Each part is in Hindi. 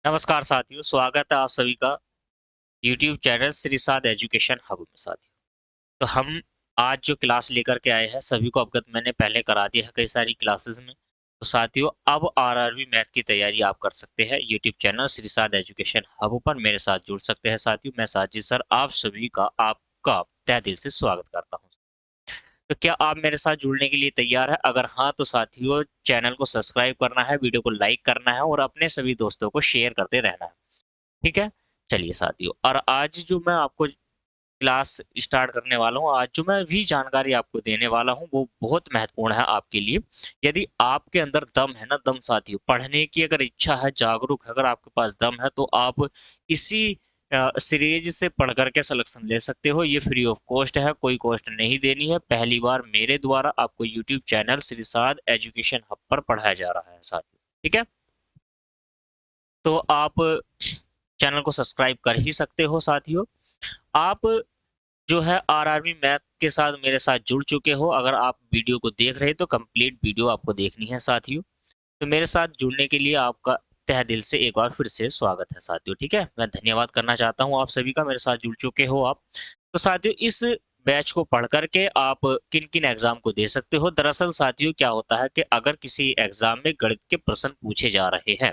नमस्कार साथियों, स्वागत है आप सभी का यूट्यूब चैनल श्री साद एजुकेशन हब में। साथियों, तो हम आज जो क्लास लेकर के आए हैं सभी को अवगत मैंने पहले करा दिया है कई सारी क्लासेस में। तो साथियों, अब आरआरबी मैथ की तैयारी आप कर सकते हैं यूट्यूब चैनल श्री साद एजुकेशन हब पर मेरे साथ जुड़ सकते हैं। साथियों, मैं साजिद सर आप सभी का आपका तहे दिल से स्वागत करता हूँ। तो क्या आप मेरे साथ जुड़ने के लिए तैयार है? अगर हाँ तो साथियों, चैनल को सब्सक्राइब करना है, वीडियो को लाइक करना है और अपने सभी दोस्तों को शेयर करते रहना है। ठीक है, चलिए साथियों, और आज जो मैं आपको क्लास स्टार्ट करने वाला हूँ, आज जो मैं भी जानकारी आपको देने वाला हूँ वो बहुत महत्वपूर्ण है आपके लिए। यदि आपके अंदर दम है ना, दम साथियों, पढ़ने की अगर इच्छा है, जागरूक है, अगर आपके पास दम है तो आप इसी सीरीज से पढ़ करके सिलेक्शन ले सकते हो। ये फ्री ऑफ कॉस्ट है, कोई कॉस्ट नहीं देनी है। पहली बार मेरे द्वारा आपको यूट्यूब चैनल श्री साद एजुकेशन हब पर पढ़ाया जा रहा है साथियों। ठीक है, तो आप चैनल को सब्सक्राइब कर ही सकते हो। साथियों, आप जो है आरआरबी मैथ के साथ मेरे साथ जुड़ चुके हो। अगर आप वीडियो को देख रहे हो तो कंप्लीट वीडियो आपको देखनी है साथियों। तो मेरे साथ जुड़ने के लिए आपका तहे दिल से एक बार फिर से स्वागत है साथियों। ठीक है, मैं धन्यवाद करना चाहता हूँ आप सभी का, मेरे साथ जुड़ चुके हो आप। तो साथियों, इस बैच को पढ़ करके आप किन किन एग्जाम को दे सकते हो। दरअसल साथियों, क्या होता है कि अगर किसी एग्जाम में गणित के प्रश्न पूछे जा रहे हैं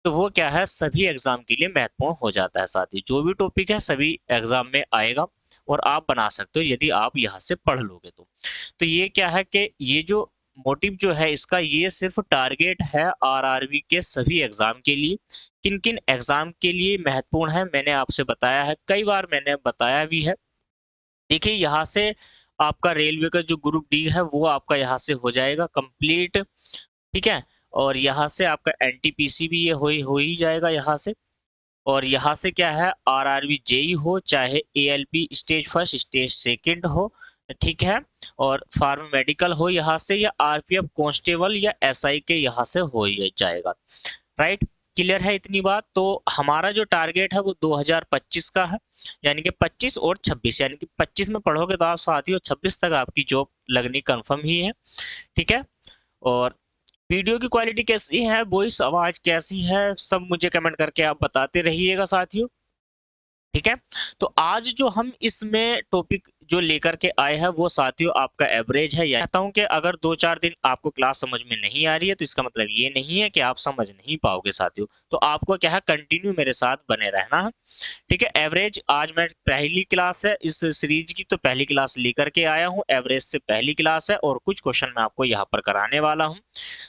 तो वो क्या है, सभी एग्जाम के लिए महत्वपूर्ण हो जाता है साथियों। जो भी टॉपिक है सभी एग्जाम में आएगा और आप बना सकते हो यदि आप यहाँ से पढ़ लोगे तो ये क्या है कि ये जो मोटिव जो है इसका, ये सिर्फ टारगेट है आरआरबी के सभी एग्जाम के लिए। किन किन एग्जाम के लिए महत्वपूर्ण है मैंने आपसे बताया है, कई बार मैंने बताया भी है। देखिए, यहाँ से आपका रेलवे का जो ग्रुप डी है वो आपका यहाँ से हो जाएगा कंप्लीट। ठीक है, और यहाँ से आपका एनटीपीसी भी ये हो ही जाएगा यहाँ से। और यहाँ से क्या है, आरआरबी जेई हो चाहे ALP stage first stage second हो, ठीक है, और फार्म मेडिकल हो यहाँ से, या आरपीएफ कांस्टेबल या एसआई के यहाँ से हो ही जाएगा। राइट, क्लियर है इतनी बात? तो हमारा जो टारगेट है वो 2025 का है, यानी कि 25 और 26, यानी कि 25 में पढ़ोगे तो आप साथियों 26 तक आपकी जॉब लगनी कंफर्म ही है। ठीक है, और वीडियो की क्वालिटी कैसी है, वॉइस आवाज कैसी है, सब मुझे कमेंट करके आप बताते रहिएगा साथियों। ठीक है, तो आज जो हम इसमें टॉपिक जो लेकर के आए हैं वो साथियों आपका एवरेज है। कहता हूं कि अगर 2-4 दिन आपको क्लास समझ में नहीं आ रही है तो इसका मतलब ये नहीं है कि आप समझ नहीं पाओगे साथियों। तो आपको क्या है, कंटिन्यू मेरे साथ बने रहना है। ठीक है, एवरेज आज मैं पहली क्लास है इस सीरीज की, तो पहली क्लास लेकर के आया हूँ। एवरेज से पहली क्लास है और कुछ क्वेश्चन मैं आपको यहाँ पर कराने वाला हूँ।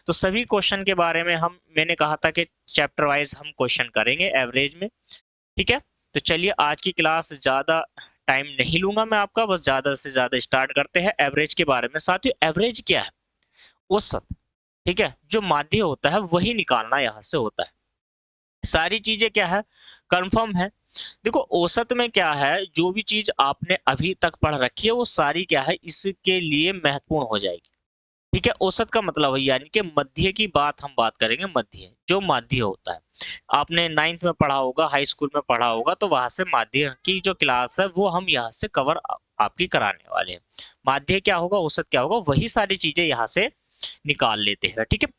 तो सभी क्वेश्चन के बारे में मैंने कहा था कि चैप्टर वाइज हम क्वेश्चन करेंगे एवरेज में। ठीक है, तो चलिए आज की क्लास ज्यादा टाइम नहीं लूंगा मैं आपका, बस ज्यादा से ज्यादा स्टार्ट करते हैं एवरेज के बारे में। साथियों, एवरेज क्या है? औसत। ठीक है, जो माध्य होता है वही निकालना यहाँ से होता है। सारी चीजें क्या है, कंफर्म है। देखो, औसत में क्या है, जो भी चीज आपने अभी तक पढ़ रखी है वो सारी क्या है इसके लिए महत्वपूर्ण हो जाएगी। ठीक है, औसत का मतलब है यानी कि मध्य की बात हम बात करेंगे। मध्य जो माध्य होता है, आपने 9th में पढ़ा होगा, हाई स्कूल में पढ़ा होगा, तो वहां से माध्य की जो क्लास है वो हम यहाँ से कवर आपकी कराने वाले हैं। माध्य क्या होगा, औसत क्या होगा, वही सारी चीजें यहाँ से निकाल लेते हैं। ठीक है,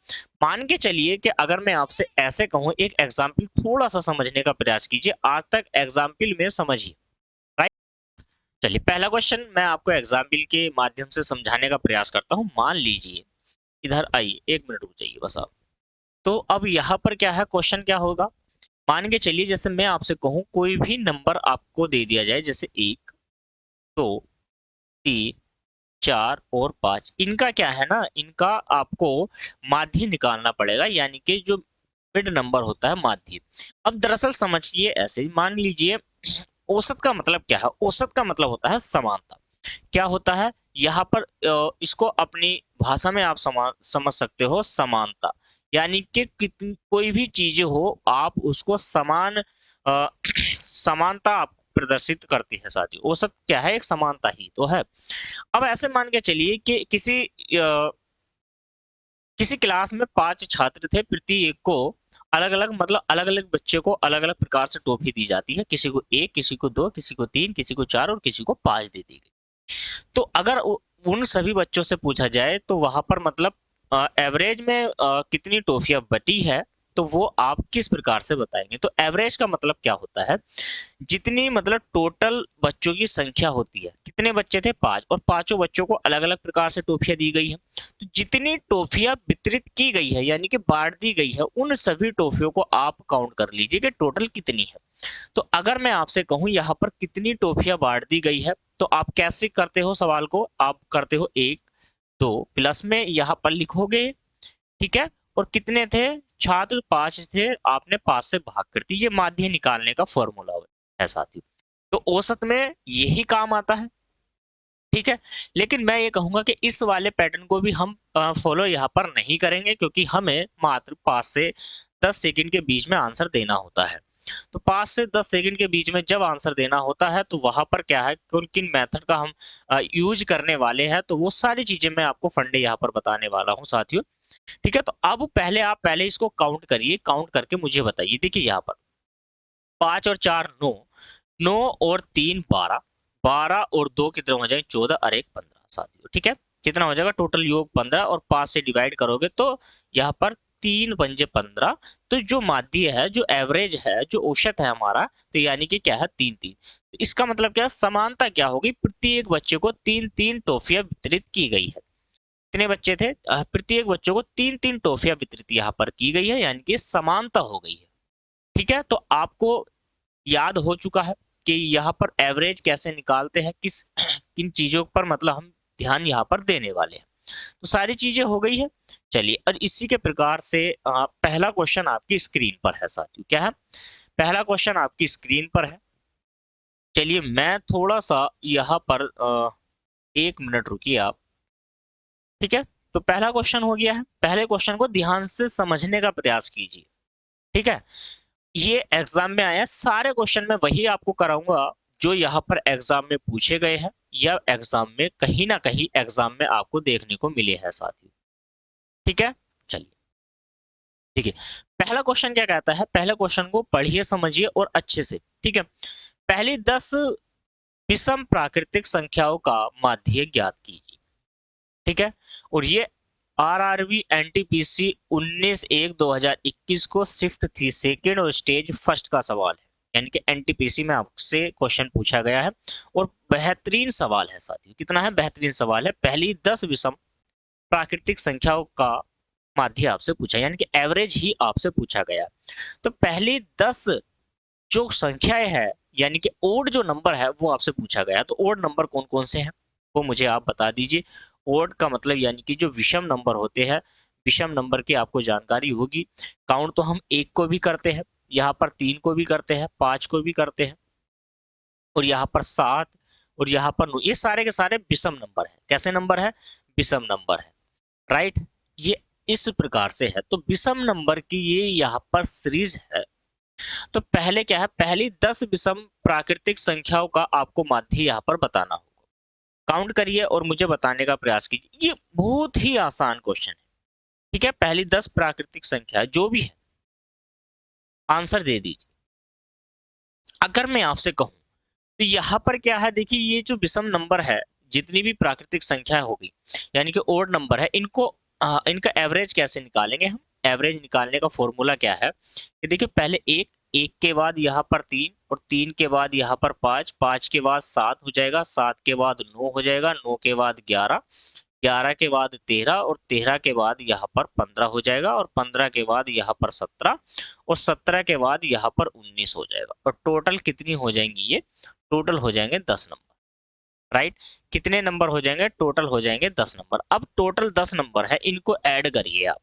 मान के चलिए कि अगर मैं आपसे ऐसे कहूं, एक एग्जाम्पल थोड़ा सा समझने का प्रयास कीजिए, आज तक एग्जाम्पल में समझिए। राइट, चलिए पहला क्वेश्चन मैं आपको एग्जाम्पल के माध्यम से समझाने का प्रयास करता हूं। मान लीजिए, इधर आइए, 1 मिनट रुक जाइए बस आप। तो अब यहाँ पर क्या है, क्वेश्चन क्या होगा, मान के चलिए जैसे मैं आपसे कहूं कोई भी नंबर आपको दे दिया जाए, जैसे 1, 2, 3, 4 और 5। इनका क्या है ना, इनका आपको माध्य निकालना पड़ेगा, यानी कि जो मिड नंबर होता है माध्य। अब दरअसल समझिए ऐसे, मान लीजिए औसत का मतलब क्या है, औसत का मतलब होता है समानता। क्या होता है यहाँ पर, इसको अपनी भाषा में आप समझ सकते हो, समानता। यानी कि कितनी कोई भी चीज हो आप उसको समान समानता आप प्रदर्शित करती है साथियों। औसत क्या है, एक समानता ही तो है। अब ऐसे मान के चलिए कि किसी क्लास में 5 छात्र थे, प्रत्येक को अलग अलग मतलब अलग अलग बच्चे को अलग अलग प्रकार से टॉफी दी जाती है। किसी को 1, किसी को 2, किसी को 3, किसी को 4 और किसी को 5 दे दी गई। तो अगर उन सभी बच्चों से पूछा जाए तो वहां पर मतलब एवरेज में कितनी टॉफियां बटी है, तो वो आप किस प्रकार से बताएंगे। तो एवरेज का मतलब क्या होता है, जितनी मतलब टोटल बच्चों की संख्या होती है, कितने बच्चे थे 5, और पांचों बच्चों को अलग अलग प्रकार से टॉफियां दी गई है, तो जितनी टॉफियां वितरित की गई है यानी कि बांट दी गई है, उन सभी टॉफियों को आप काउंट कर लीजिए कि टोटल कितनी है। तो अगर मैं आपसे कहूं यहाँ पर कितनी टॉफियां बांट दी गई है, तो आप कैसे करते हो सवाल को, आप करते हो 1 2 प्लस में यहाँ पर लिखोगे, ठीक है, और कितने थे छात्र 5 थे, आपने 5 से भाग कर दी, ये माध्य निकालने का फॉर्मूला है साथियों। तो औसत में यही काम आता है, ठीक है। लेकिन मैं ये कहूंगा कि इस वाले पैटर्न को भी हम फॉलो यहाँ पर नहीं करेंगे, क्योंकि हमें मात्र 5 से 10 सेकंड के बीच में आंसर देना होता है। तो 5 से 10 सेकंड के बीच में जब आंसर देना होता है, तो वहां पर क्या है, किन किन मेथड का हम यूज करने वाले हैं, तो वो सारी चीजें मैं आपको फंडे यहाँ पर बताने वाला हूँ साथियों, ठीक है। तो अब पहले आप पहले इसको काउंट करिए, काउंट करके मुझे बताइए। देखिए यहाँ पर 5 और 4 9, 9 और 3 12, 12 और 2 कितने हो जाएंगे 14 और 1 15 साथियों, ठीक है। कितना हो जाएगा टोटल योग 15, और 5 से डिवाइड करोगे तो यहाँ पर 3 पंजे 15। तो जो माध्य है, जो एवरेज है, जो औसत है हमारा, तो यानी कि क्या है 3 3। तो इसका मतलब क्या है, समानता क्या होगी, प्रत्येक बच्चे को 3 3 टॉफियां वितरित की गई है। कितने बच्चे थे, प्रत्येक बच्चों को 3 3 टॉफियां वितरित यहाँ पर की गई है, यानी कि समानता हो गई है, ठीक है। तो आपको याद हो चुका है कि यहाँ पर एवरेज कैसे निकालते हैं, किस किन चीजों पर मतलब हम ध्यान यहाँ पर देने वाले हैं। तो सारी चीजें हो गई है। चलिए, और इसी के प्रकार से पहला क्वेश्चन आपकी स्क्रीन पर है साथियों। क्या है, पहला क्वेश्चन आपकी स्क्रीन पर है। चलिए मैं थोड़ा सा यहाँ पर 1 मिनट रुकिए आप, ठीक है। तो पहला क्वेश्चन हो गया है, पहले क्वेश्चन को ध्यान से समझने का प्रयास कीजिए, ठीक है। ये एग्जाम में आया, सारे क्वेश्चन मैं वही आपको कराऊंगा जो यहाँ पर एग्जाम में पूछे गए हैं, या एग्जाम में कहीं ना कहीं एग्जाम में आपको देखने को मिले हैं साथियों, ठीक है। चलिए देखिए, पहला क्वेश्चन क्या कहता है, पहले क्वेश्चन को पढ़िए समझिए और अच्छे से, ठीक है। पहली 10 विषम प्राकृतिक संख्याओं का माध्य ज्ञात कीजिए, ठीक है। और ये आरआरबी एनटीपीसी 19/1/2021 को शिफ्ट थी सेकेंड और स्टेज फर्स्ट का सवाल है, यानी कि एनटीपीसी में आपसे क्वेश्चन पूछा गया है, और बेहतरीन सवाल है साथियों। कितना है, बेहतरीन सवाल है। पहली 10 विषम प्राकृतिक संख्याओं का माध्य आपसे पूछा, यानी कि एवरेज ही आपसे पूछा गया। तो पहली 10 जो संख्याएं है, यानी कि ओड जो नंबर है वो आपसे पूछा गया। तो ओड नंबर कौन कौन से हैं वो मुझे आप बता दीजिए। ओड का मतलब यानी कि जो विषम नंबर होते हैं, विषम नंबर की आपको जानकारी होगी। काउंट तो हम 1 को भी करते हैं, यहाँ पर 3 को भी करते हैं, 5 को भी करते हैं, और यहाँ पर 7, और यहाँ पर 9, ये सारे के सारे विषम नंबर है। कैसे नंबर है, विषम नंबर है, राइट। ये इस प्रकार से है। तो विषम नंबर की ये यहाँ पर सीरीज है। तो पहले क्या है, पहली 10 विषम प्राकृतिक संख्याओं का आपको माध्य यहाँ पर बताना होगा। काउंट करिए और मुझे बताने का प्रयास कीजिए। ये बहुत ही आसान क्वेश्चन है, ठीक है। पहली 10 प्राकृतिक संख्या जो भी है, आंसर दे दीजिए। अगर मैं आपसे कहूं तो यहाँ पर क्या है, देखिए ये जो विषम नंबर है, जितनी भी प्राकृतिक संख्या होगी, यानी कि ओड नंबर है, इनको इनका एवरेज कैसे निकालेंगे हम। एवरेज निकालने का फॉर्मूला क्या है कि देखिए, पहले 1, 1 के बाद यहाँ पर 3, और 3 के बाद यहाँ पर 5, 5 के बाद 7 हो जाएगा, 7 के बाद 9 हो जाएगा, 9 के बाद 11, 11 के बाद 13, और 13 के बाद यहाँ पर 15 हो जाएगा, और 15 के बाद यहाँ पर 17, और 17 के बाद यहाँ पर 19 हो जाएगा। और टोटल कितनी हो जाएंगी, ये टोटल हो जाएंगे 10 नंबर, राइट। कितने नंबर हो जाएंगे, टोटल हो जाएंगे 10 नंबर। अब टोटल 10 नंबर है, इनको ऐड करिए आप।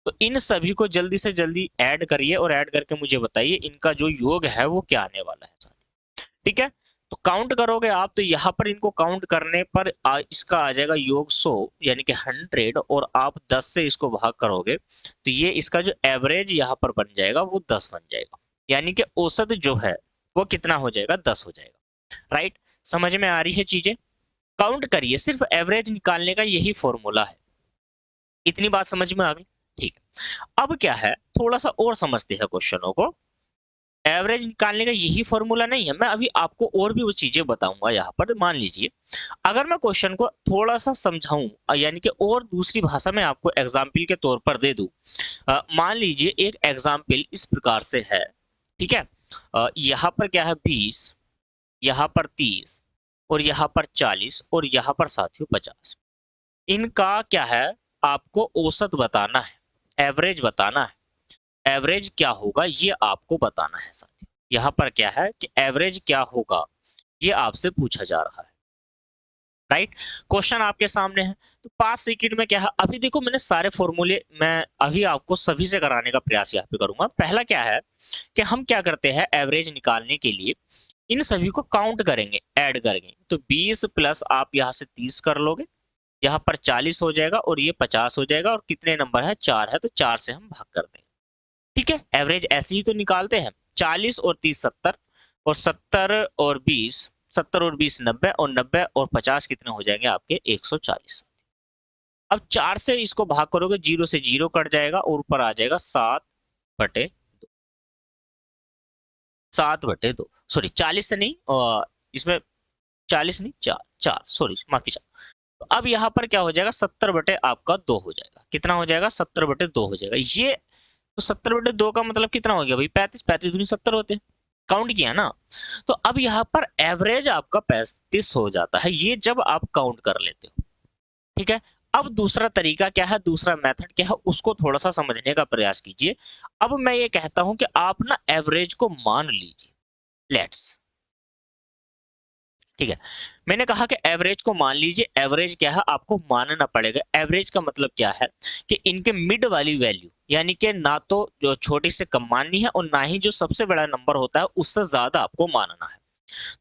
तो इन सभी को जल्दी से जल्दी ऐड करिए, और ऐड करके मुझे बताइए इनका जो योग है वो क्या आने वाला है साथी, ठीक है। तो काउंट करोगे आप, तो यहाँ पर इनको काउंट करने पर इसका आ जाएगा योग 100, यानी कि 100, और आप 10 से इसको भाग करोगे तो ये इसका जो एवरेज यहाँ पर बन जाएगा वो 10 बन जाएगा, यानी कि औसत जो है वो कितना हो जाएगा, 10 हो जाएगा, राइट। समझ में आ रही है चीजें। काउंट करिए, सिर्फ एवरेज निकालने का यही फॉर्मूला है। इतनी बात समझ में आ गई, ठीक है। अब क्या है, थोड़ा सा और समझते हैं क्वेश्चनों को। एवरेज निकालने का यही फॉर्मूला नहीं है, मैं अभी आपको और भी वो चीजें बताऊंगा। यहाँ पर मान लीजिए अगर मैं क्वेश्चन को थोड़ा सा समझाऊं, यानी कि और दूसरी भाषा में आपको एग्जाम्पल के तौर पर दे दूं। मान लीजिए एक एग्जाम्पल इस प्रकार से है, ठीक है। यहाँ पर क्या है 20, यहाँ पर 30 और यहाँ पर 40 और यहाँ पर साथियों 50। इनका क्या है, आपको औसत बताना है, एवरेज बताना है। एवरेज क्या होगा ये आपको बताना है साथियों। यहाँ पर क्या है कि एवरेज क्या होगा ये आपसे पूछा जा रहा है, राइट। क्वेश्चन आपके सामने है, तो 5 सेकंड में क्या है, अभी देखो मैंने सारे फॉर्मूले मैं अभी आपको सभी से कराने का प्रयास यहाँ पे करूंगा। पहला क्या है कि हम क्या करते हैं, एवरेज निकालने के लिए इन सभी को काउंट करेंगे, ऐड करेंगे। तो 20 प्लस आप यहाँ से 30 कर लोगे, यहाँ पर 40 हो जाएगा और ये 50 हो जाएगा, और कितने नंबर है, 4 है, तो 4 से हम भाग कर देंगे, ठीक है। एवरेज ऐसे ही तो निकालते हैं। 40 और 30 70, और 70 और 20 90, और 90 और 50 कितने हो जाएंगे आपके 140। अब 4 से इसको भाग करोगे, 0 से 0 कट जाएगा और ऊपर आ जाएगा 7/2। 7/2, सॉरी 40 से नहीं, इसमें 40 नहीं, 4 4, सॉरी माफी चाह। तो अब यहाँ पर क्या हो जाएगा, 70/आपका 2 हो जाएगा। कितना हो जाएगा, 70/2 हो जाएगा ये। तो 70/2 का मतलब कितना हो गया भाई, 35, 35 दूनी 70 होते हैं, काउंट किया ना। तो अब यहाँ पर एवरेज आपका 35 हो जाता है, ये जब आप काउंट कर लेते हो, ठीक है। अब दूसरा तरीका क्या है, दूसरा मेथड क्या है, उसको थोड़ा सा समझने का प्रयास कीजिए। अब मैं ये कहता हूं कि आप ना एवरेज को मान लीजिए, लेट्स, ठीक है। मैंने कहा कि एवरेज को मान लीजिए। एवरेज क्या है, आपको मानना पड़ेगा। एवरेज का मतलब क्या है कि इनके मिड वाली वैल्यू, यानी कि ना तो जो छोटी से कम माननी है और ना ही जो सबसे बड़ा नंबर होता है उससे ज्यादा आपको मानना है।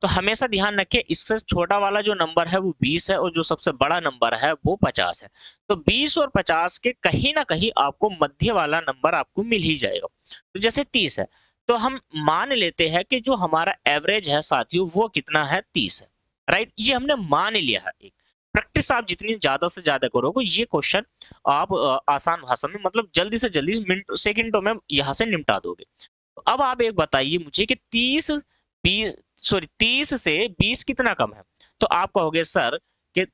तो हमेशा ध्यान रखें, इससे छोटा वाला जो नंबर है वो 20 है और जो सबसे बड़ा नंबर है वो 50 है। तो 20 और 50 के कहीं ना कहीं आपको मध्य वाला नंबर आपको मिल ही जाएगा। तो जैसे 30 है, तो हम मान लेते हैं कि जो हमारा एवरेज है साथियों वो कितना है, 30 है, राइट। ये हमने मान लिया है। एक प्रैक्टिस आप जितनी ज्यादा से ज्यादा करोगे ये क्वेश्चन आप आसान भाषा में, मतलब जल्दी से जल्दी मिनट सेकंडों में यहाँ से निपटा दोगे। तो अब आप एक बताइए मुझे कि 30 से 20 कितना कम है। तो आप कहोगे सर कि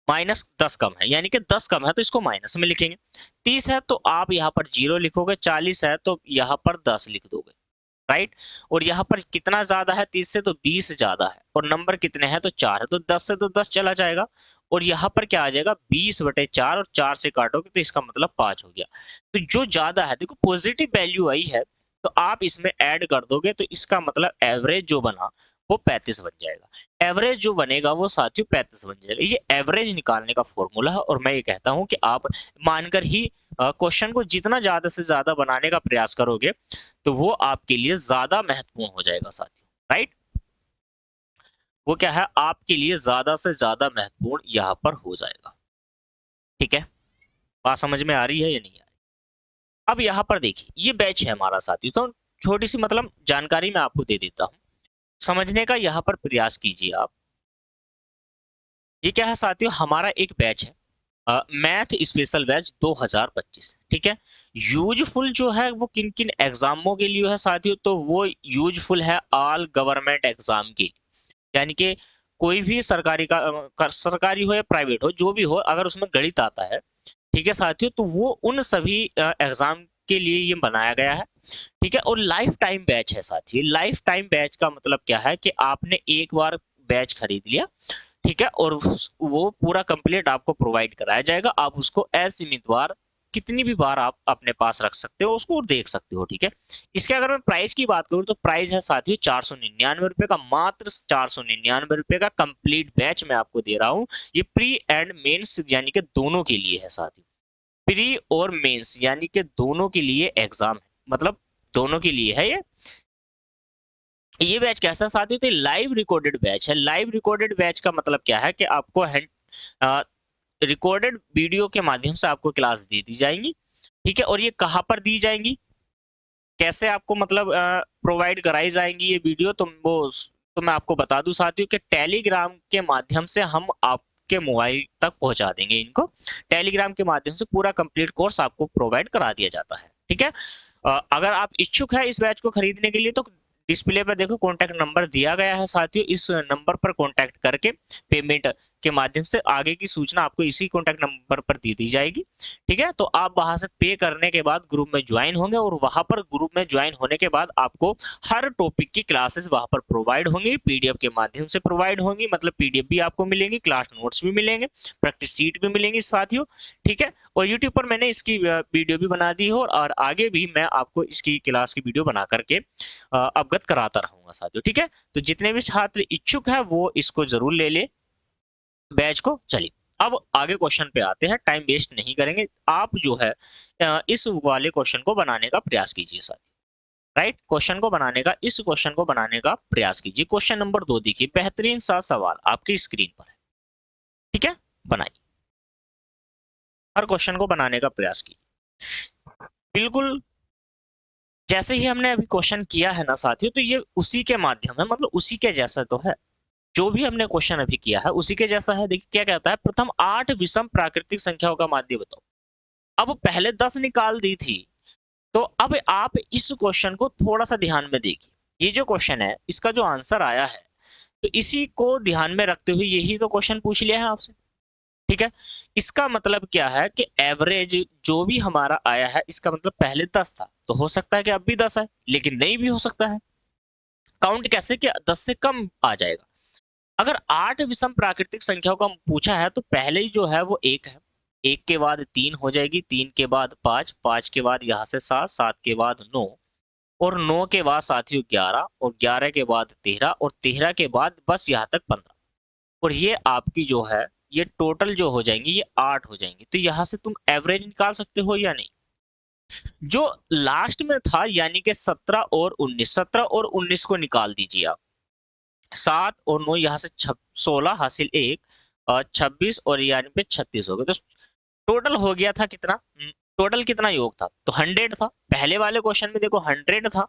-10 कम है, यानी कि 10 कम है तो इसको माइनस में लिखेंगे। 30 है तो आप यहाँ पर 0 लिखोगे, 40 है तो यहाँ पर 10 लिख दोगे, राइट। और यहाँ पर कितना ज्यादा है 30 से, तो 20 ज्यादा है, और नंबर कितने हैं तो 4 है, तो 10 से तो 10 चला जाएगा, और यहाँ पर क्या आ जाएगा 20/4, और 4 से काटोगे तो इसका मतलब 5 हो गया। तो जो ज्यादा है, देखो पॉजिटिव वैल्यू आई है तो आप इसमें ऐड कर दोगे, तो इसका मतलब एवरेज जो बना वो 35 बन जाएगा। एवरेज जो बनेगा वो साथियों 35 बन जाएगा। ये एवरेज निकालने का फॉर्मूला है, और मैं ये कहता हूं कि आप मानकर ही क्वेश्चन को जितना ज्यादा से ज्यादा बनाने का प्रयास करोगे तो वो आपके लिए ज्यादा महत्वपूर्ण हो जाएगा साथियों, राइट। वो क्या है, आपके लिए ज्यादा से ज्यादा महत्वपूर्ण यहाँ पर हो जाएगा, ठीक है। बात समझ में आ रही है या नहीं आ रही। अब यहाँ पर देखिए ये बैच है हमारा साथियों, तो छोटी सी मतलब जानकारी मैं आपको दे देता हूँ, समझने का यहाँ पर प्रयास कीजिए आप। ये क्या है साथियों, हमारा एक बैच है, मैथ स्पेशल बैच 2025, ठीक है। यूजफुल जो है वो किन किन एग्जामों के लिए है साथियों, तो वो यूजफुल है ऑल गवर्नमेंट एग्जाम के लिए, यानी कि कोई भी सरकारी सरकारी हो या प्राइवेट हो, जो भी हो, अगर उसमें गणित आता है, ठीक है साथियों, तो वो उन सभी एग्जाम के लिए ये बनाया गया है, ठीक है। और लाइफ टाइम बैच है साथियों। लाइफ टाइम बैच का मतलब क्या है कि आपने एक बार बैच खरीद लिया, ठीक है, और वो पूरा कंप्लीट आपको प्रोवाइड कराया जाएगा। आप उसको असीमित बार, कितनी भी बार आप अपने पास रख सकते हो उसको, और देख सकते हो, ठीक है। इसके अगर मैं प्राइस की बात करूं तो प्राइस है साथियों 499 रुपए का, मात्र 499 रुपए का कंप्लीट बैच मैं आपको दे रहा हूं। ये प्री एंड मेंस यानी कि दोनों के लिए है साथियों। प्री और मेंस यानी कि दोनों के लिए एग्जाम है, मतलब दोनों के लिए है ये बैच कैसा साथियों, तो लाइव रिकॉर्डेड बैच है। लाइव रिकॉर्डेड बैच का मतलब क्या है कि आपको रिकॉर्डेड वीडियो के माध्यम से आपको क्लास दे दी जाएंगी, ठीक है। और ये कहाँ पर दी जाएंगी, कैसे आपको मतलब प्रोवाइड कराई जाएंगी ये वीडियो, तो मैं आपको बता दूं साथियों कि टेलीग्राम के माध्यम से हम आपके मोबाइल तक पहुंचा देंगे इनको। टेलीग्राम के माध्यम से पूरा कंप्लीट कोर्स आपको प्रोवाइड करा दिया जाता है, ठीक है। अगर आप इच्छुक है इस बैच को खरीदने के लिए तो डिस्प्ले पर देखो कॉन्टैक्ट नंबर दिया गया है साथियों, इस नंबर पर कॉन्टैक्ट करके पेमेंट के माध्यम से आगे की सूचना आपको इसी कॉन्टैक्ट नंबर पर दी जाएगी। ठीक है, तो आप वहां से पे करने के बाद ग्रुप में ज्वाइन होंगे और वहां पर ग्रुप में ज्वाइन होने के बाद आपको हर टॉपिक की क्लासेस वहां पर प्रोवाइड होंगी, पीडीएफ के माध्यम से प्रोवाइड होंगी, मतलब पीडीएफ भी आपको मिलेंगी, क्लास नोट्स भी मिलेंगे, प्रैक्टिस सीट भी मिलेंगी साथियों। ठीक है, और यूट्यूब पर मैंने इसकी वीडियो भी बना दी है और आगे भी मैं आपको इसकी क्लास की वीडियो बना करके अवगत कराता रहूंगा साथियों। ठीक है, तो जितने भी छात्र इच्छुक है वो इसको जरूर ले ले बैच को। चलिए अब आगे क्वेश्चन पे आते हैं, टाइम वेस्ट नहीं करेंगे। आप जो है इस वाले क्वेश्चन को बनाने का प्रयास कीजिए साथियों। राइट, क्वेश्चन को बनाने का, इस क्वेश्चन को बनाने का प्रयास कीजिए। क्वेश्चन नंबर 2 देखिए, बेहतरीन सा सवाल आपकी स्क्रीन पर है। ठीक है, बनाइए, हर क्वेश्चन को बनाने का प्रयास कीजिए बिल्कुल जैसे ही हमने अभी क्वेश्चन किया है ना साथियों, तो ये उसी के माध्यम है, मतलब उसी के जैसा तो है। जो भी हमने क्वेश्चन अभी किया है उसी के जैसा है। देखिए क्या कहता है, प्रथम 8 विषम प्राकृतिक संख्याओं का माध्य बताओ। अब पहले 10 निकाल दी थी, तो अब आप इस क्वेश्चन को थोड़ा सा ध्यान में देखिए। ये जो क्वेश्चन है इसका जो आंसर आया है, तो इसी को ध्यान में रखते हुए यही तो क्वेश्चन पूछ लिया है आपसे। ठीक है, इसका मतलब क्या है कि एवरेज जो भी हमारा आया है, इसका मतलब पहले 10 था, तो हो सकता है कि अब भी 10 है, लेकिन नहीं भी हो सकता है। काउंट कैसे कि 10 से कम आ जाएगा। अगर 8 विषम प्राकृतिक संख्याओं का पूछा है तो पहले ही जो है वो 1 है, 1 के बाद 3 हो जाएगी, 3 के बाद 5, 5 के बाद यहाँ से 7, 7 के बाद 9 और 9 के बाद साथियों 11 और 11 के बाद 13 और 13 के बाद बस यहाँ तक 15। और ये आपकी जो है ये टोटल जो हो जाएंगी ये 8 हो जाएंगी। तो यहाँ से तुम एवरेज निकाल सकते हो या नहीं। जो लास्ट में था यानी कि 17 और 19, 17 और 19 को निकाल दीजिए आप। 7 और 9 यहाँ से 16 हासिल 1 और 26 और यानी पे 36 हो गए। तो टोटल हो गया था कितना, टोटल कितना योग था, तो 100 था। पहले वाले क्वेश्चन में देखो 100 था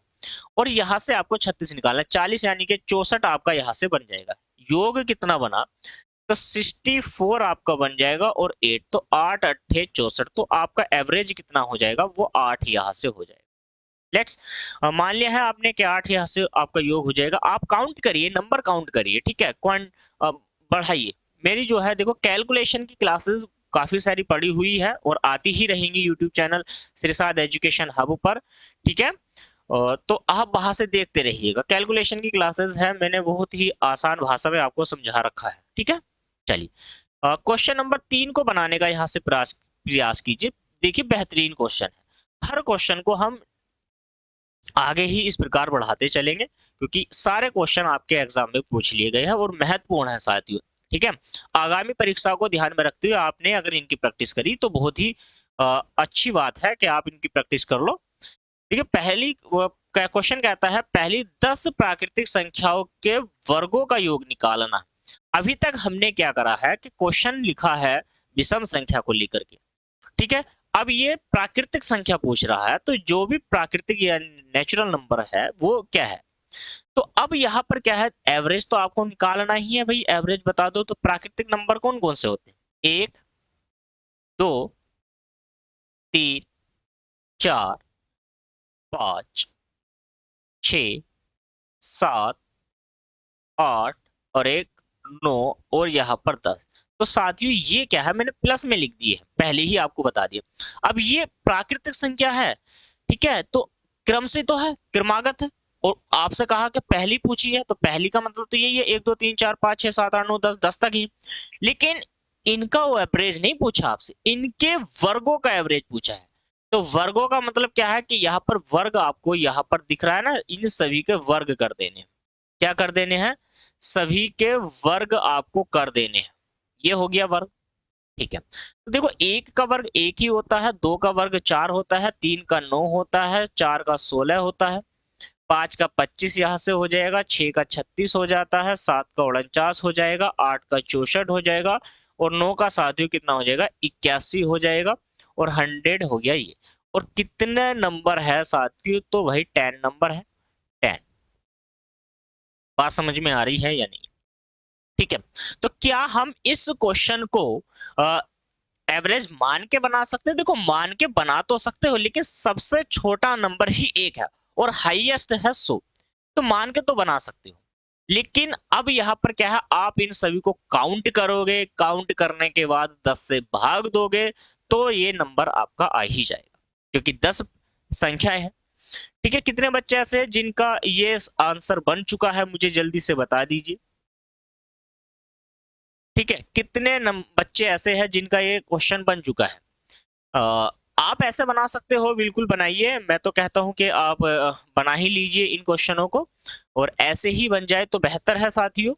और यहाँ से आपको 36 निकालना है, 40 यानी कि 64 आपका यहाँ से बन जाएगा। योग कितना बना, तो 64 आपका बन जाएगा और 8 तो 8 अट्ठे 64, तो आपका एवरेज कितना हो जाएगा, वो 8 यहाँ से हो जाएगा। लेट्स मान लिया है आपने कि 8 यहाँ से आपका योग हो जाएगा। आप काउंट करिए, नंबर काउंट करिए। ठीक है, बढ़ाइए। मेरी जो है देखो कैलकुलेशन की क्लासेस काफी सारी पड़ी हुई है और आती ही रहेंगी यूट्यूब चैनल श्रीसाद एजुकेशन हब पर। ठीक है, तो आप वहां से देखते रहिएगा, कैलकुलेशन की क्लासेस है, मैंने बहुत ही आसान भाषा में आपको समझा रखा है। ठीक है, चलिए क्वेश्चन नंबर 3 को बनाने का यहाँ से प्रयास प्रयास कीजिए। देखिए बेहतरीन क्वेश्चन है, हर क्वेश्चन को हम आगे ही इस प्रकार बढ़ाते चलेंगे क्योंकि सारे क्वेश्चन आपके एग्जाम में पूछ लिए गए हैं और महत्वपूर्ण है साथियों। ठीक है, आगामी परीक्षाओं को ध्यान में रखते हुए आपने अगर इनकी प्रैक्टिस करी तो बहुत ही अच्छी बात है कि आप इनकी प्रैक्टिस कर लो। देखिए पहली क्वेश्चन कहता है पहली 10 प्राकृतिक संख्याओं के वर्गों का योग निकालना। अभी तक हमने क्या करा है कि क्वेश्चन लिखा है विषम संख्या को लेकर के। ठीक है, अब ये प्राकृतिक संख्या पूछ रहा है, तो जो भी प्राकृतिक या नेचुरल नंबर है वो क्या है। तो अब यहाँ पर क्या है, एवरेज तो आपको निकालना ही है भाई, एवरेज बता दो। तो प्राकृतिक नंबर कौन कौन से होते हैं, 1 2 3 4 5 6 7 8 और एक 9 और यहाँ पर 10। तो साथियों ये क्या है, मैंने प्लस में लिख दिए, पहले ही आपको बता दिया। अब ये प्राकृतिक संख्या है, ठीक है, तो क्रम से तो है, क्रमागत है। और आपसे कहा कि पहली पूछी है, तो पहली का मतलब तो यही है 1 2 3 4 5 6 7 8 9 10, 10 तक ही। लेकिन इनका वो एवरेज नहीं पूछा आपसे, इनके वर्गों का एवरेज पूछा है। तो वर्गों का मतलब क्या है कि यहाँ पर वर्ग आपको यहाँ पर दिख रहा है ना, इन सभी के वर्ग कर देने। क्या कर देने हैं, सभी के वर्ग आपको कर देने हैं। ये हो गया वर्ग। ठीक है, तो देखो 1 का वर्ग 1 ही होता है, 2 का वर्ग 4 होता है, 3 का 9 होता है, 4 का 16 होता है, 5 का 25 यहाँ से हो जाएगा, 6 का 36 हो जाता है, 7 का 49 हो जाएगा, 8 का 64 हो जाएगा और 9 का साथियों कितना हो जाएगा, 81 हो जाएगा और 100 हो गया ये। और कितने नंबर है साथियों, तो वही 10 नंबर है, 10। बात समझ में आ रही है या नहीं। ठीक है, तो क्या हम इस क्वेश्चन को एवरेज मान के बना सकते हो, देखो मान के बना तो सकते हो लेकिन सबसे छोटा नंबर ही एक है और हाईएस्ट है 100, तो मान के तो बना सकते हो। लेकिन अब यहाँ पर क्या है, आप इन सभी को काउंट करोगे, काउंट करने के बाद 10 से भाग दोगे तो ये नंबर आपका आ ही जाएगा, क्योंकि 10 संख्याएं हैं। ठीक है, कितने बच्चे ऐसे हैं जिनका ये आंसर बन चुका है, मुझे जल्दी से बता दीजिए। ठीक है, कितने बच्चे ऐसे हैं जिनका ये क्वेश्चन बन चुका है। आप ऐसे बना सकते हो, बिल्कुल बनाइए, मैं तो कहता हूं कि आप बना ही लीजिए इन क्वेश्चनों को, और ऐसे ही बन जाए तो बेहतर है साथियों।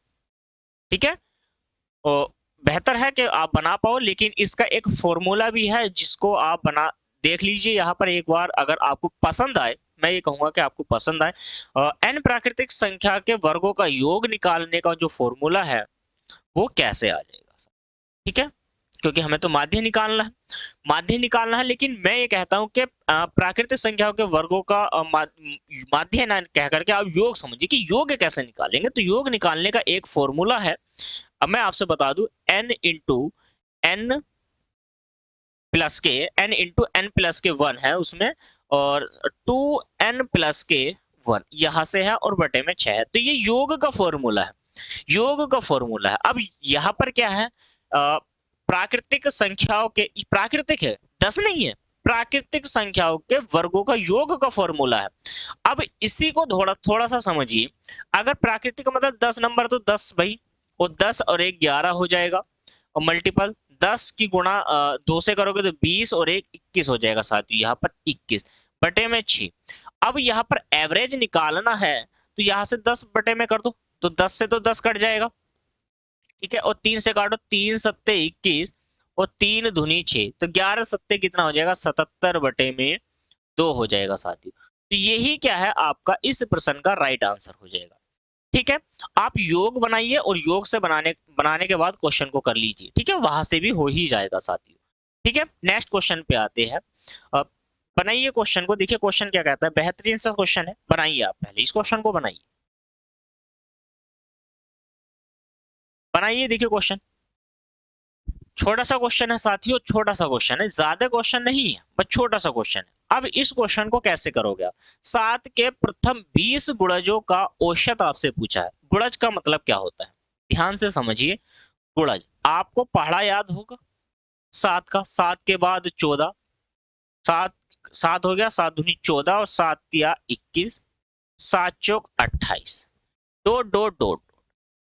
ठीक है, और बेहतर है कि आप बना पाओ, लेकिन इसका एक फॉर्मूला भी है जिसको आप बना देख लीजिए यहाँ पर एक बार, अगर आपको पसंद आए, मैं ये कहूंगा कि आपको पसंद आए। एन प्राकृतिक संख्या के वर्गों का योग निकालने का जो फॉर्मूला है वो कैसे आ जाएगा। ठीक है, क्योंकि हमें तो माध्य निकालना है, माध्य निकालना है, लेकिन मैं ये कहता हूं कि प्राकृतिक संख्याओं के वर्गों का माध्य ना कह करके आप योग समझिए कि योग कैसे निकालेंगे। तो योग निकालने का एक फॉर्मूला है, अब मैं आपसे बता दूं, n इंटू एन प्लस के, n इंटू एन प्लस के 1 है उसमें, और 2n प्लस के 1 यहां से है, और बटे में 6 है। तो ये योग का फॉर्मूला है, योग का फॉर्मूला है। अब यहाँ पर क्या है, प्राकृतिक संख्याओं के, प्राकृतिक है 10 नहीं है, प्राकृतिक संख्याओं के वर्गों का योग का फॉर्मूला है। अब इसी को थोड़ा थोड़ा सा समझिए, अगर प्राकृतिक का मतलब 10 नंबर, तो 10 भाई, और 10 और 1 11 हो जाएगा, और मल्टीपल 10 की गुणा 2 से करोगे तो 20 और 1 21 हो जाएगा साथियों, यहाँ पर 21 बटे में 6। अब यहाँ पर एवरेज निकालना है, तो यहाँ से 10 बटे में कर दो, तो 10 से तो 10 कट जाएगा। ठीक है, और 3 से काटो, 3 सत्ते 21 और 3 दूनी 6, तो 11 सत्ते कितना हो जाएगा, 77 बटे में 2 हो जाएगा साथियों। तो यही क्या है आपका इस प्रश्न का राइट आंसर हो जाएगा। ठीक है, आप योग बनाइए और योग से बनाने बनाने के बाद क्वेश्चन को कर लीजिए। ठीक है, वहां से भी हो ही जाएगा साथियों। ठीक है, नेक्स्ट क्वेश्चन पे आते हैं। अब बनाइए क्वेश्चन को, देखिए क्वेश्चन क्या कहता है, बेहतरीन सा क्वेश्चन है, बनाइए आप पहले इस क्वेश्चन को बनाइए, बनाइए, देखिए क्वेश्चन छोटा सा क्वेश्चन है साथियों, छोटा सा क्वेश्चन है, ज्यादा क्वेश्चन नहीं है, बस छोटा सा क्वेश्चन है। अब इस क्वेश्चन को कैसे करोगे आप, 7 के प्रथम 20 गुणजों का औसत आपसे पूछा है। गुणज का मतलब क्या होता है, ध्यान से समझिए। गुणज आपको पढ़ा याद होगा, 7 का, 7 के बाद 14, 7 7 हो गया, 7 दूनी 14 और 7 या 21, 7 चौक 28, डॉट डॉट डॉट,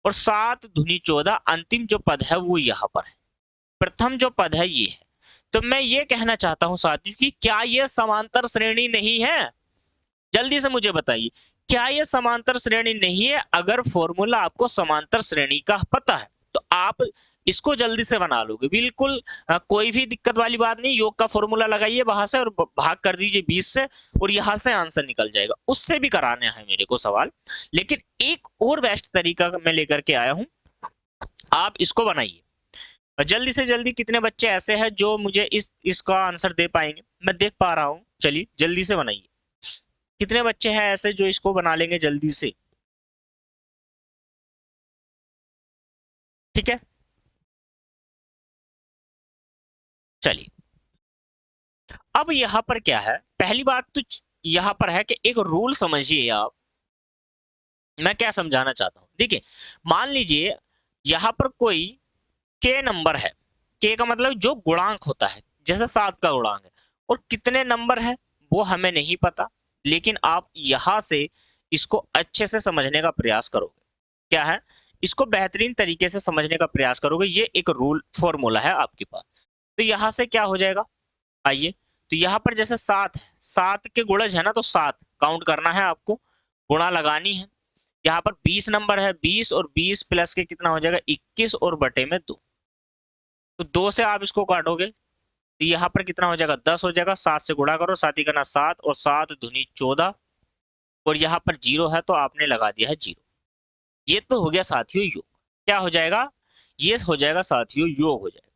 और 7 दूनी 14, अंतिम जो पद है वो यहाँ पर है, प्रथम जो पद है ये है। तो मैं ये कहना चाहता हूं साथियों कि क्या ये समांतर श्रेणी नहीं है, जल्दी से मुझे बताइए, क्या ये समांतर श्रेणी नहीं है। अगर फॉर्मूला आपको समांतर श्रेणी का पता है तो आप इसको जल्दी से बना लोगे, बिल्कुल कोई भी दिक्कत वाली बात नहीं। योग का फॉर्मूला लगाइए वहां से और भाग कर दीजिए 20 से, और यहां से आंसर निकल जाएगा। उससे भी कराना है मेरे को सवाल, लेकिन एक और बेस्ट तरीका मैं लेकर के आया हूं, आप इसको बनाइए। और जल्दी से जल्दी कितने बच्चे ऐसे हैं जो मुझे इसका आंसर दे पाएंगे, मैं देख पा रहा हूं, चलिए जल्दी से बनाइए। कितने बच्चे हैं ऐसे जो इसको बना लेंगे जल्दी से। ठीक है, चलिए अब यहां पर क्या है, पहली बात तो यहां पर है कि एक रूल समझिए आप, मैं क्या समझाना चाहता हूं। देखिए मान लीजिए यहां पर कोई के नंबर है, के का मतलब जो गुणांक होता है, जैसे 7 का गुणांक है, और कितने नंबर है वो हमें नहीं पता, लेकिन आप यहां से इसको अच्छे से समझने का प्रयास करोगे। क्या है, इसको बेहतरीन तरीके से समझने का प्रयास करोगे, ये एक रूल फॉर्मूला है आपके पास। तो यहां से क्या हो जाएगा, आइए, तो यहां पर जैसे 7 है, 7 के गुणज है ना, तो 7 काउंट करना है आपको, गुणा लगानी है। यहाँ पर 20 नंबर है, 20 और 20 प्लस के कितना हो जाएगा, 21 और बटे में 2, तो 2 से आप इसको काटोगे तो यहाँ पर कितना हो जाएगा, 10 हो जाएगा। 7 से गुणा करो, 7 ही करना 7, और 7 दूनी 14, और यहाँ पर 0 है तो आपने लगा दिया है 0। ये तो हो गया साथियों योग, क्या हो जाएगा, ये हो जाएगा साथियों योग हो जाएगा।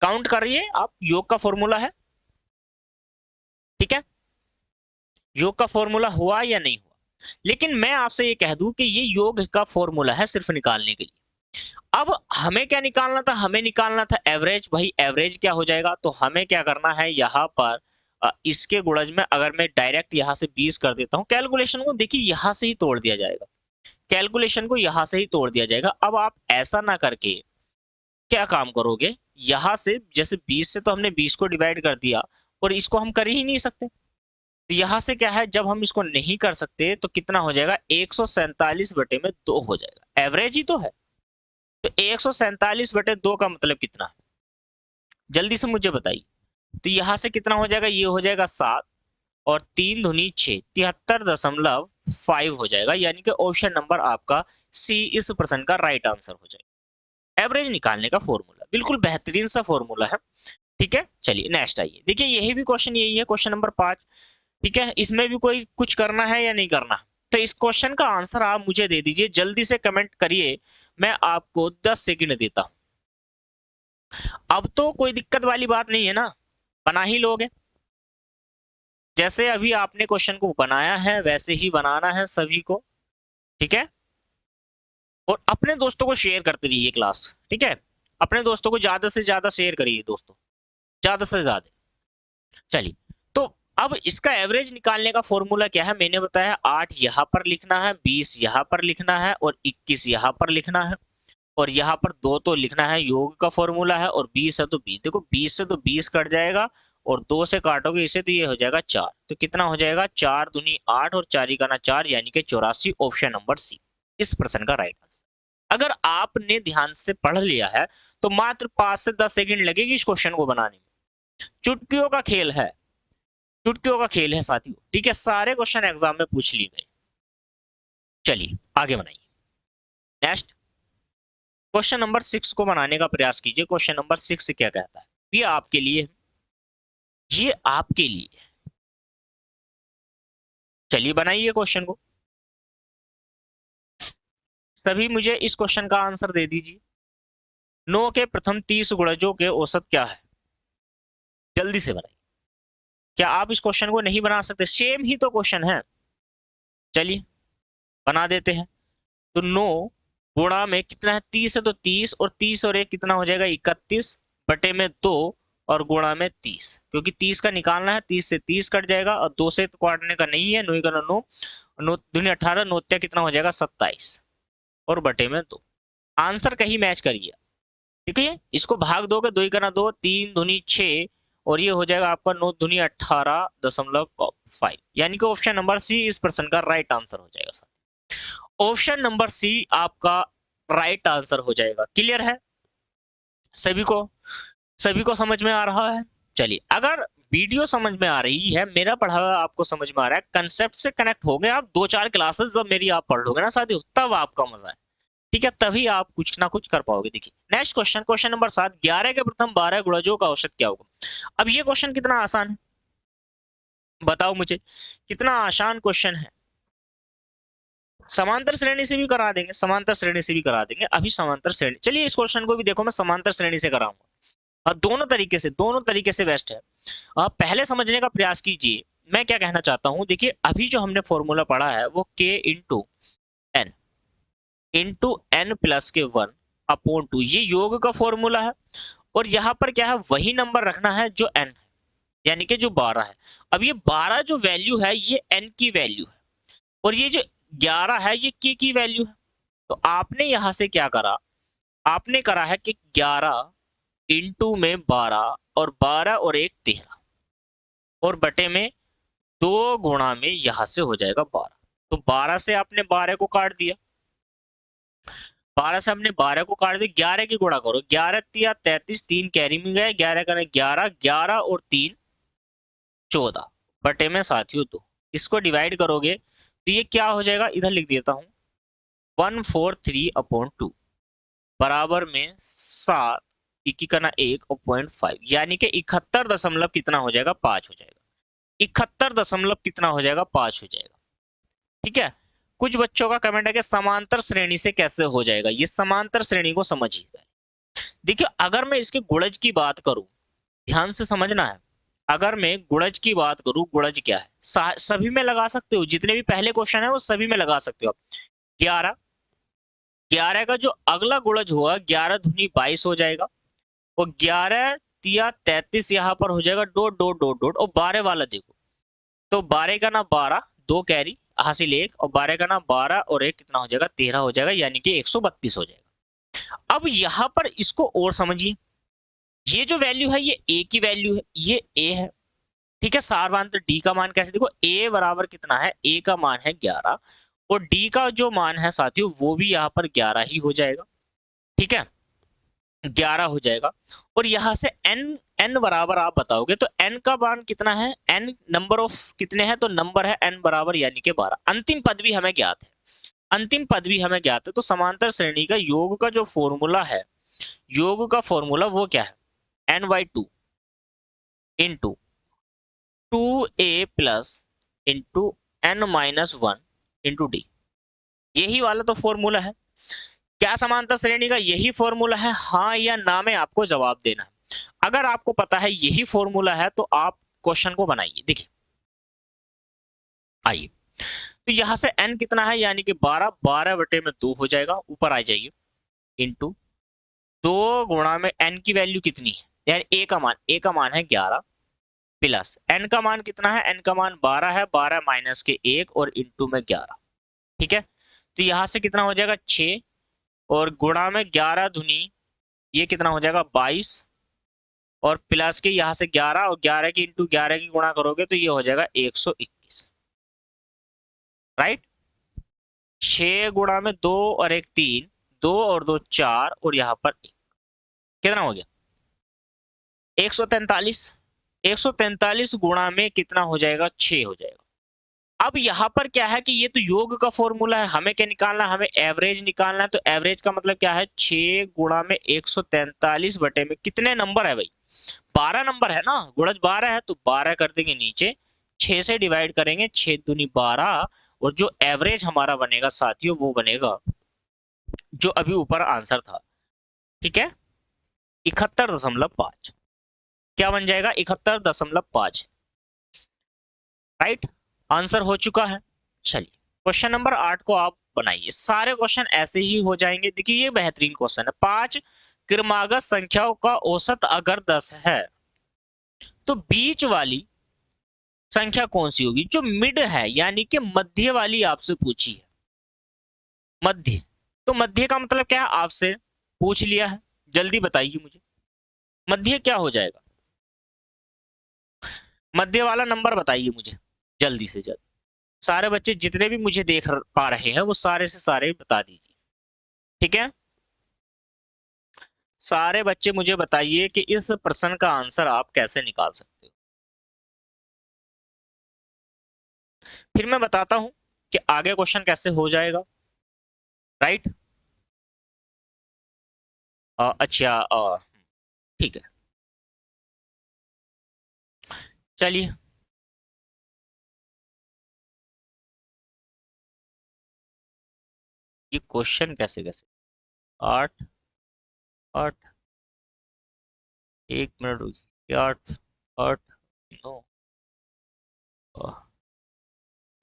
काउंट करिए आप, योग का फॉर्मूला है। ठीक है, योग का फॉर्मूला हुआ या नहीं हुआ, लेकिन मैं आपसे ये कह दूं कि ये योग का फॉर्मूला है सिर्फ निकालने के लिए। अब हमें क्या निकालना था, हमें निकालना था एवरेज। भाई एवरेज क्या हो जाएगा, तो हमें क्या करना है यहाँ पर इसके गुणज में अगर मैं डायरेक्ट यहाँ से 20 कर देता हूँ, कैलकुलेशन को देखिए यहाँ से ही तोड़ दिया जाएगा, कैलकुलेशन को यहाँ से ही तोड़ दिया जाएगा। अब आप ऐसा ना करके क्या काम करोगे, यहाँ से जैसे 20 से तो हमने 20 को डिवाइड कर दिया और इसको हम कर ही नहीं सकते, तो यहाँ से क्या है, जब हम इसको नहीं कर सकते तो कितना हो जाएगा, 147 बटे में 2 हो जाएगा, एवरेज ही तो है। तो 147 बटे 2 का मतलब कितना है, जल्दी से मुझे बताइए। तो यहाँ से कितना हो जाएगा, ये हो जाएगा 7 और 3 दूनी 6, 73.5 हो जाएगा, यानी कि ऑप्शन नंबर आपका सी इस प्रश्न का राइट आंसर हो जाएगा। एवरेज निकालने का फॉर्मूला बिल्कुल बेहतरीन सा फॉर्मूला है। ठीक है, चलिए नेक्स्ट आइए, देखिए यही भी क्वेश्चन यही है, क्वेश्चन नंबर 5। ठीक है, इसमें भी कोई कुछ करना है या नहीं करना, तो इस क्वेश्चन का आंसर आप मुझे दे दीजिए, जल्दी से कमेंट करिए, मैं आपको 10 सेकंड देता हूं। अब तो कोई दिक्कत वाली बात नहीं है ना, बना ही लोगे, जैसे अभी आपने क्वेश्चन को बनाया है वैसे ही बनाना है सभी को। ठीक है, और अपने दोस्तों को शेयर करते रहिए क्लास। ठीक है, अपने दोस्तों को ज्यादा से ज्यादा शेयर करिए दोस्तों, ज्यादा से ज्यादा। चलिए, तो अब इसका एवरेज निकालने का फॉर्मूला क्या है, मैंने बताया 8 यहाँ पर लिखना है, 20 यहाँ पर लिखना है और 21 यहाँ पर लिखना है, और यहाँ पर 2 तो लिखना है, योग का फॉर्मूला है, और 20 है तो 20, देखो 20 से तो 20 कट जाएगा और 2 से काटोगे इसे तो ये हो जाएगा 4, तो कितना हो जाएगा, 4 दूनी 8 और 4 का ना 4, यानी कि 84, ऑप्शन नंबर सी इस प्रश्न का राइट आंसर। अगर आपने ध्यान से पढ़ लिया है तो मात्र 5 से 10 सेकंड लगेगी इस क्वेश्चन को बनाने में, चुटकियों का खेल है, चुटकियों का खेल है साथियों। ठीक है, सारे क्वेश्चन एग्जाम में पूछ लिए गए। चलिए आगे बनाइए, नेक्स्ट क्वेश्चन नंबर 6 को बनाने का प्रयास कीजिए। क्वेश्चन नंबर 6 क्या कहता है, ये आपके लिए, ये आपके लिए। चलिए बनाइए क्वेश्चन को, सभी मुझे इस क्वेश्चन का आंसर दे दीजिए। 9 के प्रथम 30 गुणजों के औसत क्या है, जल्दी से बनाइए। क्या आप इस क्वेश्चन को नहीं बना सकते, सेम ही तो क्वेश्चन है। चलिए बना देते हैं। तो 9 गुणा में कितना है, 30 है तो 30, और 30 और 1 कितना हो जाएगा, 31 बटे में 2 और गुणा में 30, क्योंकि 30 का निकालना है, 30 से 30 कट जाएगा और 2 से तो काटने का नहीं है, 9 का 9, 9 दूनी 18, 9 कितना हो जाएगा 27 और बटे में 2। आंसर कहीं मैच करिए। ठीक है, इसको भाग दोगे, 2 का ना 2, 3 दूनी 6 और ये हो जाएगा आपका 9 दूनी 18.5, यानी कि ऑप्शन नंबर सी इस प्रश्न का राइट आंसर हो जाएगा सर। ऑप्शन नंबर सी आपका राइट आंसर हो जाएगा। क्लियर है सभी को, सभी को समझ में आ रहा है। चलिए, अगर वीडियो समझ में आ रही है, मेरा पढ़ा हुआ आपको समझ में आ रहा है, कंसेप्ट से कनेक्ट हो गए आप, 2-4 क्लासेस जब मेरी आप पढ़ लोगे ना साथियों, तब आपका मजा है। ठीक है, तभी आप कुछ ना कुछ कर पाओगे। देखिए नेक्स्ट क्वेश्चन, क्वेश्चन नंबर 7, 11 के प्रथम 12 गुणजों का औसत क्या होगा। अब ये क्वेश्चन कितना आसान है, बताओ मुझे, कितना आसान क्वेश्चन है। समांतर श्रेणी से भी करा देंगे, समांतर श्रेणी से भी करा देंगे, अभी समांतर श्रेणी, चलिए इस क्वेश्चन को भी देखो मैं समांतर श्रेणी से कराऊंगा। दोनों तरीके से बेस्ट है। पहले समझने का प्रयास कीजिए, मैं क्या कहना चाहता हूं, देखिए अभी जो हमने फॉर्मूला पढ़ा है वो k इंटू एन प्लस के 1 अपॉन 2, ये योग का फॉर्मूला है, और यहाँ पर क्या है, वही नंबर रखना है जो n है, यानी कि जो 12 है। अब ये 12 जो वैल्यू है ये n की वैल्यू है, और ये जो 11 है ये k की वैल्यू है। तो आपने यहां से क्या करा, आपने करा है कि 11 इंटू में 12 और 12 और 1 13 और बटे में 2 गुणा में यहां से हो जाएगा 12, तो 12 से आपने 12 को काट दिया, 12 से हमने 12 को काट दिया, 11 की गुणा करो, 11 तिया 33, 3 कैरी में गए, 11 का 11, 11 और 3 14 बटे में साथियों 2, इसको डिवाइड करोगे तो ये क्या हो जाएगा, इधर लिख देता हूं 143/2 बराबर में 7 इक्की का ना 1 और 0.5, यानी कि 71 दशमलव कितना हो जाएगा, 5 हो जाएगा, 71 दशमलव कितना हो जाएगा, 5 हो जाएगा। ठीक है, कुछ बच्चों का कमेंट है कि समांतर श्रेणी से कैसे हो जाएगा, ये समांतर श्रेणी को समझिए। देखिए अगर मैं इसके गुणज की बात करूं, ध्यान से समझना है, अगर मैं गुणज की बात करूं, गुणज क्या है, सभी में लगा सकते हो, जितने भी पहले क्वेश्चन है वो सभी में लगा सकते हो आप। 11 11 का जो अगला गुणज हुआ 11 दूनी 22 हो जाएगा, और 11 तिया 33 यहाँ पर हो जाएगा, डॉट डॉट डॉट डॉट, और 12 वाला देखो, तो 12 का ना 12, 2 कैरी हासिल 1, और 12 का ना 12 और 1 कितना हो जाएगा, 13 हो जाएगा, यानी कि 132 हो जाएगा। अब यहाँ पर इसको और समझिए, ये जो वैल्यू है ये ए की वैल्यू है, ये ए है, ठीक है। सारवांतर डी का मान कैसे देखो, ए बराबर कितना है, ए का मान है 11, और डी का जो मान है साथियों वो भी यहाँ पर 11 ही हो जाएगा, ठीक है, 11 हो जाएगा। और यहां से n n बराबर आप बताओगे तो n का मान कितना है, n नंबर ऑफ कितने हैं, तो नंबर है n बराबर यानी कि 12। अंतिम पद भी हमें ज्ञात है, अंतिम पद भी हमें ज्ञात है, तो समांतर श्रेणी का योग का जो फॉर्मूला है, योग का फॉर्मूला वो क्या है, n/2 into 2a plus into n-1 into D, यही वाला तो फॉर्मूला है। क्या समांतर श्रेणी का यही फॉर्मूला है, हाँ या ना में आपको जवाब देना है। अगर आपको पता है यही फॉर्मूला है तो आप क्वेश्चन को बनाइए, देखिए आइए, तो यहां से n कितना है, यानी कि 12, 12 बटे में 2 हो जाएगा, ऊपर आ जाइए, इंटू 2 गुणा में n की वैल्यू कितनी है, यानी a का मान है 11, प्लस n का मान कितना है, n का मान 12 है, 12 माइनस के 1 और इंटू में 11, ठीक है। तो यहां से कितना हो जाएगा 6, और गुणा में 11 धुनी ये कितना हो जाएगा 22, और प्लस के यहां से 11, और 11 की इंटू 11 की गुणा करोगे तो ये हो जाएगा 121, राइट। 6 गुणा में 2 और 1 3, 2 और 2 4, और यहां पर 1, कितना हो गया 143, 143 गुणा में कितना हो जाएगा 6 हो जाएगा। अब यहां पर क्या है कि ये तो योग का फॉर्मूला है, हमें क्या निकालना है, हमें एवरेज निकालना है। तो एवरेज का मतलब क्या है, 6 गुणा में 143 बटे में कितने नंबर है भाई, 12 नंबर है ना, गुणज 12 है, तो 12 कर देंगे नीचे, 6 से डिवाइड करेंगे, 6 दूनी 12, और जो एवरेज हमारा बनेगा साथियों वो बनेगा जो अभी ऊपर आंसर था, ठीक है, 71.5, क्या बन जाएगा 71.5, राइट, आंसर हो चुका है। चलिए क्वेश्चन नंबर 8 को आप बनाइए, सारे क्वेश्चन ऐसे ही हो जाएंगे। देखिए ये बेहतरीन क्वेश्चन है, 5 क्रमागत संख्याओं का औसत अगर 10 है तो बीच वाली संख्या कौन सी होगी, जो मिड है यानी कि मध्य वाली आपसे पूछी है, मध्य, तो मध्य का मतलब क्या है आपसे पूछ लिया है, जल्दी बताइए मुझे मध्य क्या हो जाएगा, मध्य वाला नंबर बताइए मुझे जल्दी से जल्द। सारे बच्चे जितने भी मुझे देख पा रहे हैं वो सारे से सारे बता दीजिए, ठीक है। सारे बच्चे मुझे बताइए कि इस प्रश्न का आंसर आप कैसे निकाल सकते हो। फिर मैं बताता हूं कि आगे क्वेश्चन कैसे हो जाएगा, राइट। अच्छा, ठीक है, चलिए ये क्वेश्चन कैसे कैसे, 8 8, 1 मिनट रुकिए, 8 8 9,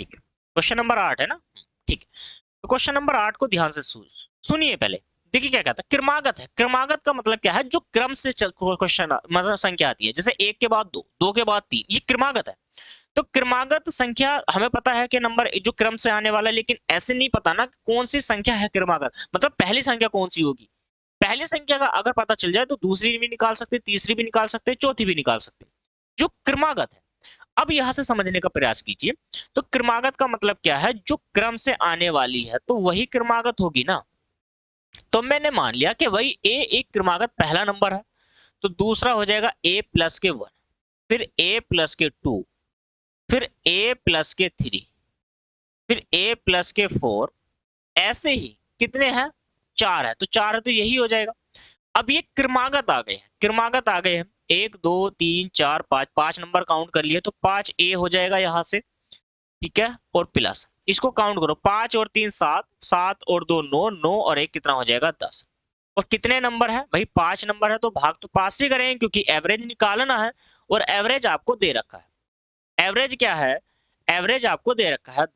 ठीक है, क्वेश्चन नंबर 8 है ना, ठीक है। तो क्वेश्चन नंबर 8 को ध्यान से सुनिए पहले, देखिए क्या कहता है, क्रमागत है, क्रमागत का मतलब क्या है, जो क्रम से क्वेश्चन मतलब संख्या आती है, जैसे 1 के बाद 2, 2 के बाद 3, ये क्रमागत है। तो क्रमागत संख्या हमें पता है कि नंबर जो क्रम से आने वाला है, लेकिन ऐसे नहीं पता ना कौन सी संख्या है क्रमागत, मतलब पहली संख्या कौन सी होगी। पहली संख्या का अगर पता चल जाए तो दूसरी भी निकाल सकते, तीसरी भी निकाल सकते, चौथी भी निकाल सकते, जो क्रमागत है। अब यहां से समझने का प्रयास कीजिए, तो क्रमागत का मतलब क्या है, जो क्रम से आने वाली है तो वही क्रमागत होगी ना। तो मैंने मान लिया कि भाई ए एक क्रमागत पहला नंबर है, तो दूसरा हो जाएगा ए प्लस के 1, फिर ए प्लस के 2, फिर ए प्लस के 3, फिर ए प्लस के 4, ऐसे ही कितने हैं 4 है, तो 4 है तो यही हो जाएगा। अब ये क्रमागत आ गए हैं, क्रमागत आ गए हैं, 1 2 3 4 5, 5 नंबर काउंट कर लिए, तो 5 ए हो जाएगा यहां से, ठीक है, और प्लस इसको काउंट करो, 5 और 3 7, 7 और 2 9, 9 और 1 कितना हो जाएगा 10। और कितने नंबर है भाई 5 नंबर है, तो भाग तो 5 से करेंगे क्योंकि एवरेज निकालना है, और एवरेज आपको दे रखा है, एवरेज क्या है, एवरेज आपको दे रखा है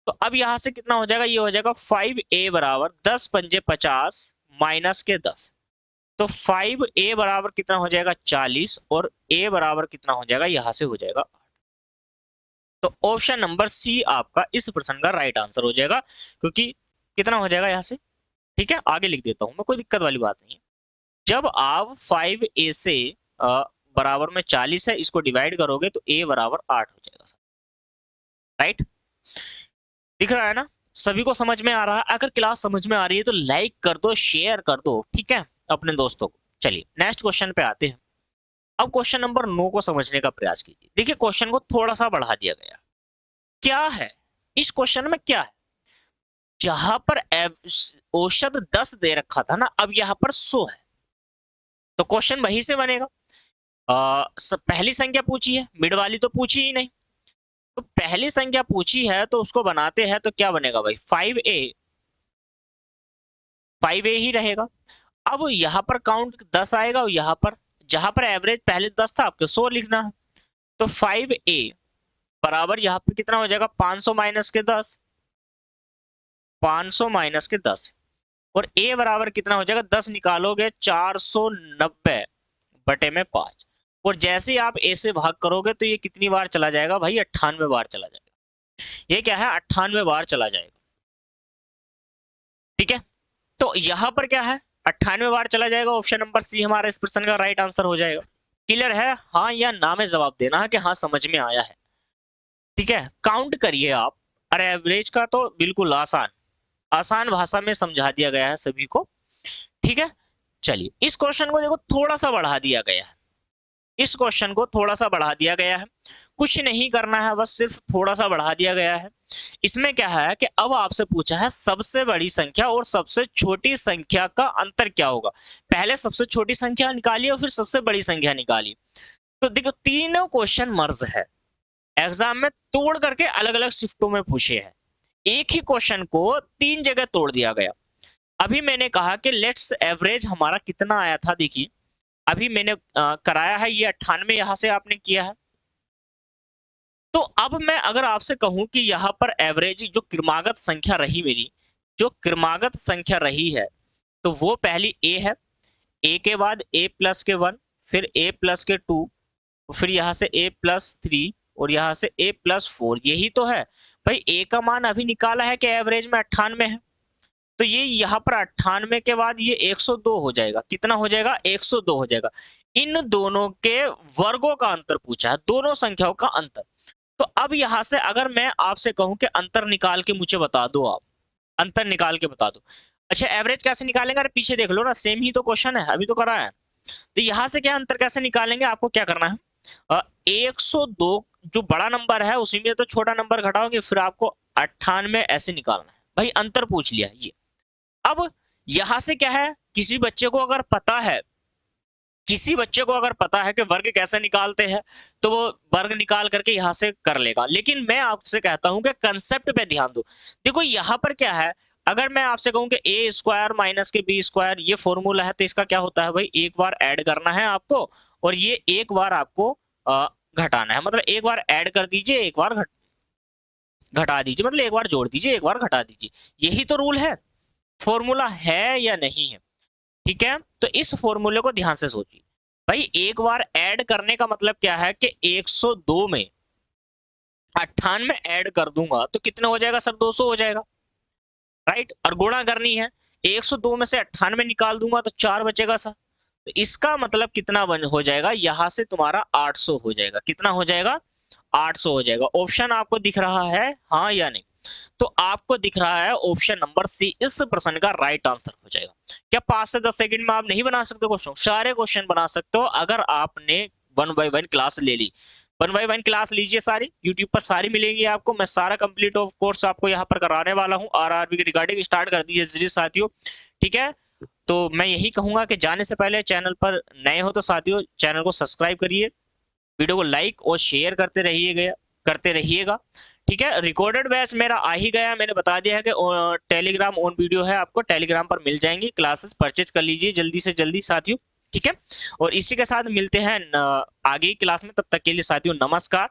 तो अब यहां से कितना हो जाएगा, ये हो जाएगा 5a बराबर 10 पंजे 50 माइनस के 10। तो 5a बराबर कितना हो जाएगा 40 और a बराबर कितना हो जाएगा, यहां से हो जाएगा। तो ऑप्शन नंबर सी आपका इस प्रश्न का राइट आंसर हो जाएगा, क्योंकि कितना हो जाएगा यहां से। ठीक है, आगे लिख देता हूं मैं, कोई दिक्कत वाली बात नहीं है। जब आप 5a से बराबर में 40 है, इसको डिवाइड करोगे तो a बराबर 8 हो जाएगा सर। राइट, दिख रहा है ना, सभी को समझ में आ रहा है। अगर क्लास समझ में आ रही है तो लाइक कर दो, शेयर कर दो, ठीक है, अपने दोस्तों को। चलिए नेक्स्ट क्वेश्चन पे आते हैं। अब क्वेश्चन नंबर 9 को समझने का प्रयास कीजिए। देखिए क्वेश्चन को थोड़ा सा बढ़ा दिया गया। क्या है इस क्वेश्चन में, क्या है, जहां पर औसत 10 दे रखा था ना, अब यहां पर 100 है, तो क्वेश्चन वहीं से बनेगा। पहली संख्या पूछी है, मिड वाली तो पूछी ही नहीं। तो पहली संख्या पूछी है तो उसको बनाते हैं, तो क्या बनेगा भाई, 5a ही रहेगा। अब यहाँ पर काउंट 10 आएगा और यहाँ पर, जहां पर एवरेज पहले 10 था, आपको 100 लिखना है। तो 5a बराबर यहाँ पे कितना हो जाएगा, 500 माइनस के 10, 500 माइनस के 10, और a बराबर कितना हो जाएगा, 10 निकालोगे 490 बटे में 5। और जैसे ही आप a से भाग करोगे तो ये कितनी बार चला जाएगा भाई, 98 बार चला जाएगा। ये क्या है, 98 बार चला जाएगा। ठीक है, तो यहां पर क्या है, 98 बार चला जाएगा। ऑप्शन नंबर सी हमारा इस प्रश्न का राइट आंसर हो जाएगा। क्लियर है, हाँ या ना में जवाब देना है कि हाँ समझ में आया है। ठीक है, काउंट करिए आप। अरे एवरेज का तो बिल्कुल आसान आसान भाषा में समझा दिया गया है सभी को। ठीक है, चलिए इस क्वेश्चन को देखो थोड़ा सा बढ़ा दिया गया है। इस क्वेश्चन को थोड़ा सा बढ़ा दिया गया है, कुछ नहीं करना है, बस सिर्फ थोड़ा सा बढ़ा दिया गया है। इसमें क्या है कि अब आपसे पूछा है सबसे बड़ी संख्या और सबसे छोटी संख्या का अंतर क्या होगा। पहले सबसे छोटी संख्या निकालिए और फिर सबसे बड़ी संख्या निकालिए। तो देखो तीनों क्वेश्चन मर्ज है, एग्जाम में तोड़ करके अलग अलग शिफ्टों में पूछे हैं। एक ही क्वेश्चन को 3 जगह तोड़ दिया गया। अभी मैंने कहा कि लेट्स एवरेज हमारा कितना आया था, देखिए अभी मैंने कराया है ये 98, यहां से आपने किया है। तो अब मैं अगर आपसे कहूं कि यहाँ पर एवरेज जो क्रमागत संख्या रही मेरी, जो क्रमागत संख्या रही है, तो वो पहली ए है, ए के बाद ए प्लस के 1, फिर ए प्लस के 2, फिर यहाँ से ए प्लस 3 और यहाँ से ए प्लस 4, यही तो है भाई। ए का मान अभी निकाला है कि एवरेज में 98 है, तो ये यहाँ पर 98 के बाद ये 102 हो जाएगा। कितना हो जाएगा, 102 हो जाएगा। इन दोनों के वर्गों का अंतर पूछा है, दोनों संख्याओं का अंतर। तो अब यहां से अगर मैं आपसे कहूं कि अंतर निकाल के मुझे बता दो, आप अंतर निकाल के बता दो। अच्छा एवरेज कैसे निकालेंगे, अरे पीछे देख लो ना, सेम ही तो क्वेश्चन है, अभी तो करा है। तो यहां से क्या अंतर कैसे निकालेंगे, आपको क्या करना है, 102 जो बड़ा नंबर है उसी में तो छोटा नंबर घटाओगे, फिर आपको 98 ऐसे निकालना है। भाई अंतर पूछ लिया ये। अब यहां से क्या है, किसी बच्चे को अगर पता है, किसी बच्चे को अगर पता है कि वर्ग कैसे निकालते हैं, तो वो वर्ग निकाल करके यहां से कर लेगा। लेकिन मैं आपसे कहता हूं कि कंसेप्ट पे ध्यान दो। देखो यहां पर क्या है, अगर मैं आपसे कहूं कि ए स्क्वायर माइनस के बी स्क्वायर ये फॉर्मूला है, तो इसका क्या होता है भाई, एक बार ऐड करना है आपको और ये एक बार आपको घटाना है। मतलब एक बार ऐड कर दीजिए, एक बार घटा दीजिए, मतलब एक बार जोड़ दीजिए, एक बार घटा दीजिए। यही तो रूल है, फॉर्मूला है या नहीं है। ठीक है, तो इस फॉर्मूले को ध्यान से सोचिए। भाई एक बार ऐड करने का मतलब क्या है कि 102 में 98 ऐड कर दूंगा तो कितना हो जाएगा सर, 200 हो जाएगा। राइट, और गुणा करनी है, 102 में से 98 निकाल दूंगा तो 4 बचेगा सर। तो इसका मतलब कितना हो जाएगा, यहां से तुम्हारा 800 हो जाएगा। कितना हो जाएगा, 800 हो जाएगा। ऑप्शन आपको दिख रहा है हाँ या नहीं, तो आपको दिख रहा है ऑप्शन नंबर सी इस प्रश्न का राइट आंसर हो जाएगा। क्या 5 से 10 सेकंड में आप नहीं बना सकते क्वेश्चन, सारे क्वेश्चन बना सकते हो अगर आपने 1 बाय 1 क्लास ले ली। 1 बाय 1 क्लास लीजिए, सारी यूट्यूब पर सारी मिलेंगी आपको। मैं सारा कंप्लीट ऑफ कोर्स आपको यहाँ पर कराने वाला हूँ। आरआरबी के रिगार्डिंग स्टार्ट कर दीजिए साथियों। ठीक है, तो मैं यही कहूंगा कि जाने से पहले चैनल पर नए हो तो साथियों चैनल को सब्सक्राइब करिए, वीडियो को लाइक और शेयर करते रहिएगा। ठीक है, रिकॉर्डेड बैच मेरा आ ही गया, मैंने बता दिया है कि टेलीग्राम ऑन वीडियो है, आपको टेलीग्राम पर मिल जाएंगी क्लासेस, परचेज कर लीजिए जल्दी से जल्दी साथियों। ठीक है, और इसी के साथ मिलते हैं आगे की क्लास में, तब तक के लिए साथियों नमस्कार।